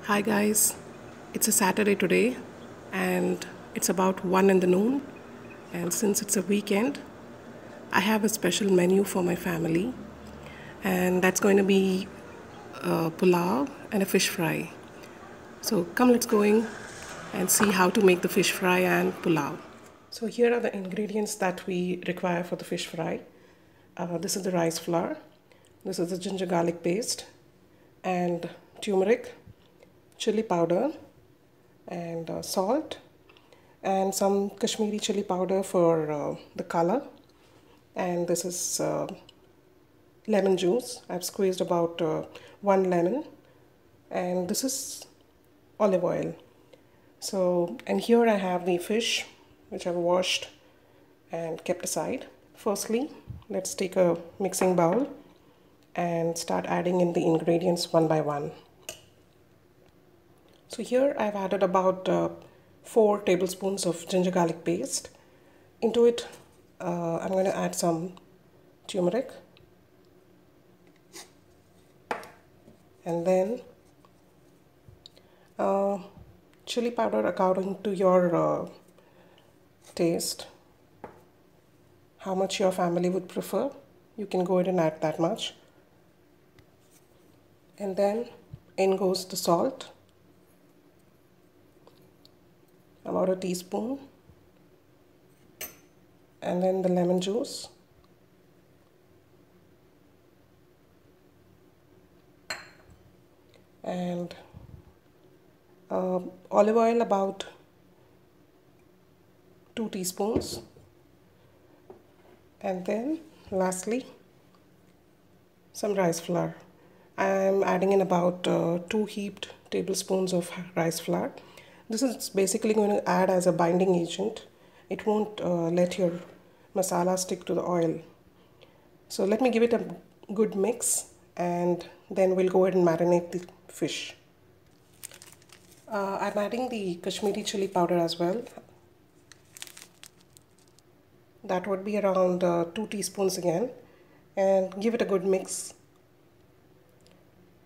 Hi guys, it's a Saturday today and it's about 1 in the noon, and since it's a weekend I have a special menu for my family, and that's going to be pulao and a fish fry. So come, let's go in and see how to make the fish fry and pulao. So here are the ingredients that we require for the fish fry. This is the rice flour, this is the ginger garlic paste and turmeric, chili powder and salt, and some Kashmiri chili powder for the color, and this is lemon juice. I've squeezed about 1 lemon, and this is olive oil. So, and here I have the fish which I've washed and kept aside. Firstly, let's take a mixing bowl and start adding in the ingredients one by one. So here I've added about 4 tablespoons of ginger garlic paste. Into it I'm going to add some turmeric, and then chili powder according to your taste, how much your family would prefer. You can go ahead and add that much. And then in goes the salt, about a teaspoon, and then the lemon juice, and olive oil, about 2 teaspoons, and then lastly some rice flour. I am adding in about 2 heaped tablespoons of rice flour. This is basically going to add as a binding agent. It won't let your masala stick to the oil. So let me give it a good mix, and then we'll go ahead and marinate the fish. I'm adding the Kashmiri chili powder as well. That would be around 2 teaspoons again, and give it a good mix.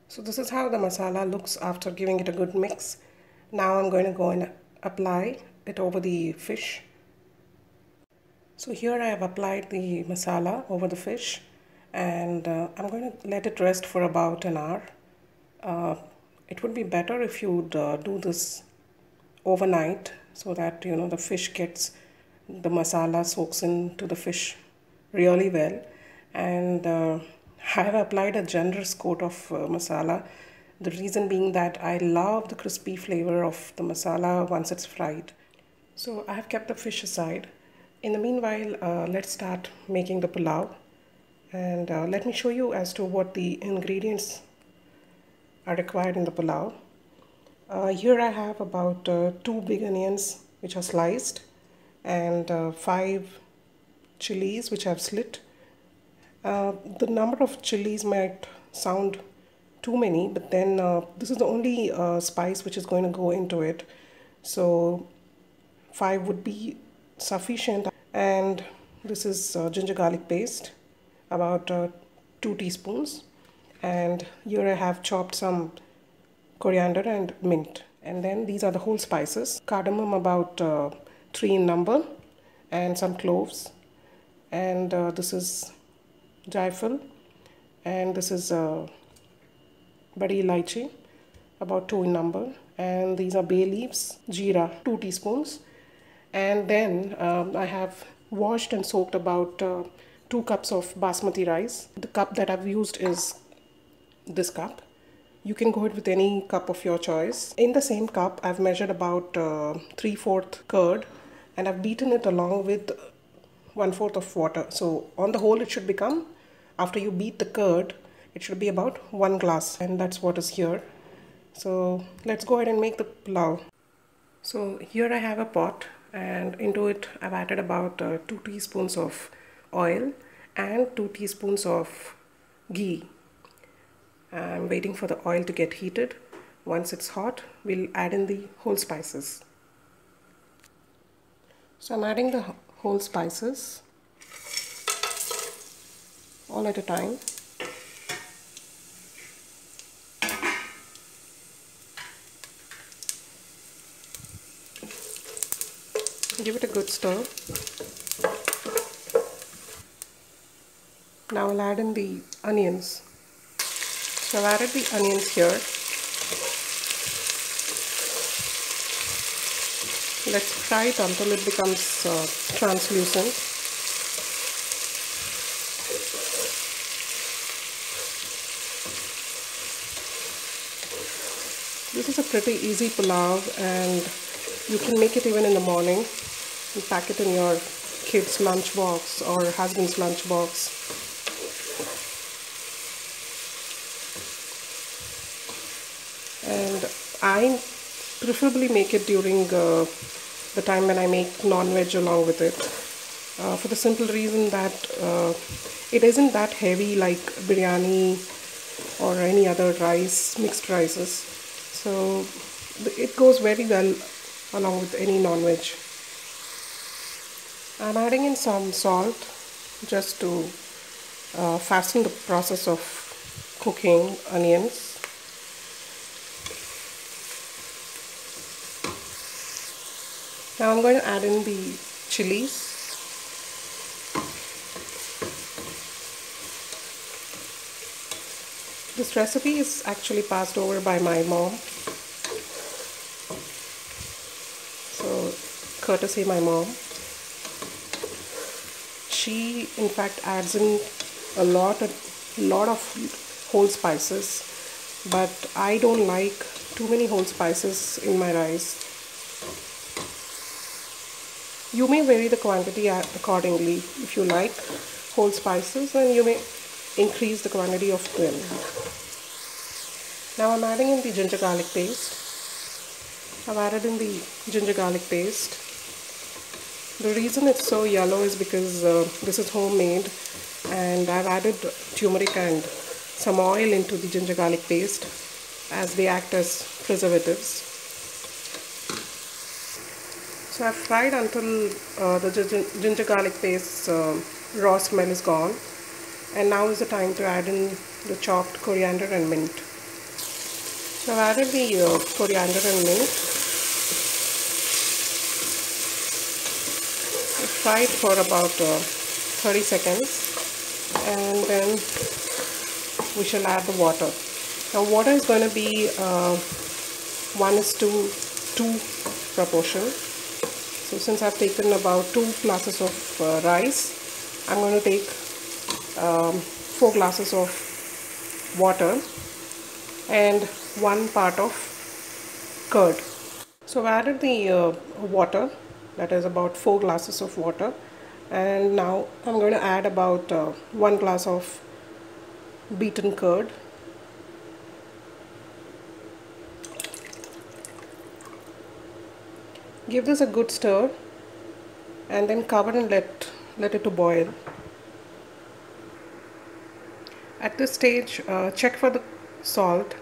So this is how the masala looks after giving it a good mix. Now I'm going to go and apply it over the fish. So here I have applied the masala over the fish, and I'm going to let it rest for about an hour. It would be better if you'd do this overnight, so that the fish gets, the masala soaks into the fish really well. And I have applied a generous coat of masala. The reason being that I love the crispy flavor of the masala once it's fried. So I have kept the fish aside. In the meanwhile, let's start making the pulao, and let me show you as to what the ingredients are required in the pulao. Here I have about 2 big onions which are sliced, and 5 chilies which I've slit. The number of chilies might sound too many, but then this is the only spice which is going to go into it, so 5 would be sufficient. And this is ginger garlic paste, about 2 teaspoons, and here I have chopped some coriander and mint. And then these are the whole spices: cardamom, about 3 in number, and some cloves, and this is jaifal, and this is badi elaichi, about 2 in number, and these are bay leaves, jeera, 2 teaspoons. And then I have washed and soaked about 2 cups of basmati rice. The cup that I've used is this cup. You can go ahead with any cup of your choice. In the same cup, I've measured about 3/4 curd, and I've beaten it along with 1/4 of water. So on the whole, it should become, after you beat the curd, it should be about 1 glass, and that's what is here. So let's go ahead and make the pulao. So here I have a pot, and into it I've added about 2 teaspoons of oil and 2 teaspoons of ghee. I'm waiting for the oil to get heated. Once it's hot, we'll add in the whole spices. So I'm adding the whole spices all at a time. Give it a good stir. Now I'll add in the onions. So I've added the onions here. Let's fry it until it becomes translucent. This is a pretty easy pulao, and you can make it even in the morning and pack it in your kid's lunchbox or husband's lunchbox. And I preferably make it during the time when I make non-veg along with it, for the simple reason that it isn't that heavy like biryani or any other rice, mixed rices. So it goes very well along with any non-veg. I'm adding in some salt just to fasten the process of cooking onions. Now I'm going to add in the chilies. This recipe is actually passed over by my mom. So, courtesy my mom. She in fact adds in a lot of whole spices, but I don't like too many whole spices in my rice. You may vary the quantity accordingly. If you like whole spices, then you may increase the quantity of them. Now I'm adding in the ginger garlic paste. I've added in the ginger garlic paste. The reason it's so yellow is because this is homemade, and I've added turmeric and some oil into the ginger garlic paste as they act as preservatives. So I've fried until the ginger garlic paste raw smell is gone, and now is the time to add in the chopped coriander and mint. So I've added the coriander and mint. Fry it for about 30 seconds, and then we shall add the water. Now water is going to be 1:2 proportion. So since I've taken about 2 glasses of rice, I'm going to take 4 glasses of water and 1 part of curd. So I added the water, that is about 4 glasses of water, and now I'm going to add about 1 glass of beaten curd. Give this a good stir and then cover and let it to boil. At this stage, check for the salt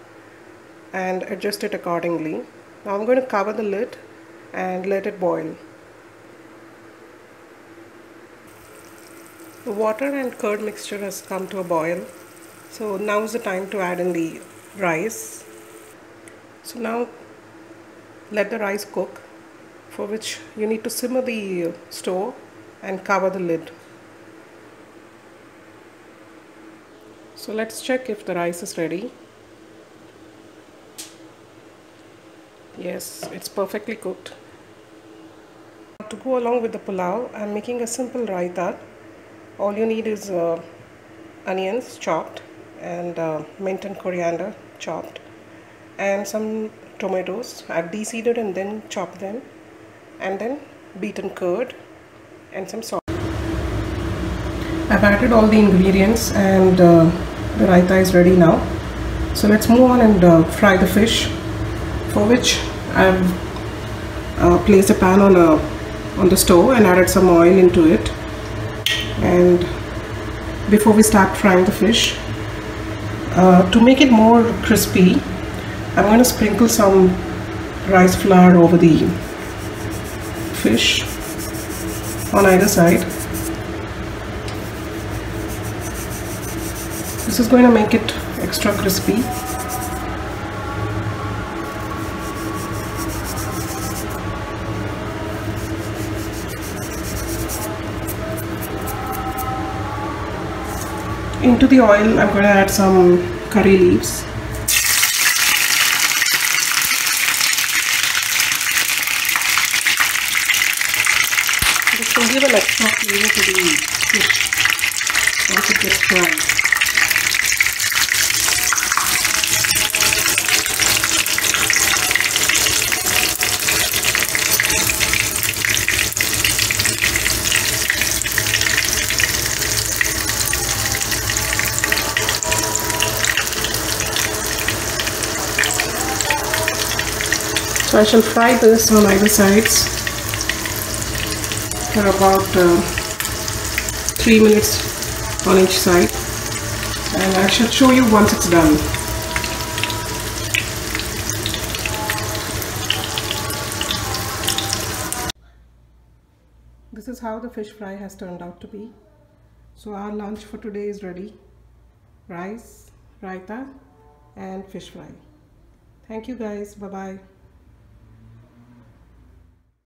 and adjust it accordingly. Now I'm going to cover the lid and let it boil. The water and curd mixture has come to a boil, so now is the time to add in the rice. So now let the rice cook, for which you need to simmer the stove and cover the lid. So let's check if the rice is ready. Yes, it's perfectly cooked. To go along with the pulao, I'm making a simple raita. All you need is onions chopped and mint and coriander chopped, and some tomatoes. I've de-seeded and then chopped them, and then beaten curd and some salt. I've added all the ingredients, and the raita is ready now. So let's move on and fry the fish, for which I've placed a pan on the stove and added some oil into it. And before we start frying the fish, to make it more crispy, I'm going to sprinkle some rice flour over the fish on either side. This is going to make it extra crispy. Into the oil, I'm going to add some curry leaves. This will give an extra flavor to the fish once it gets fried. So I shall fry this on either sides for about 3 minutes on each side, and I shall show you once it's done. This is how the fish fry has turned out to be. So our lunch for today is ready. Rice, raita and fish fry. Thank you guys. Bye bye.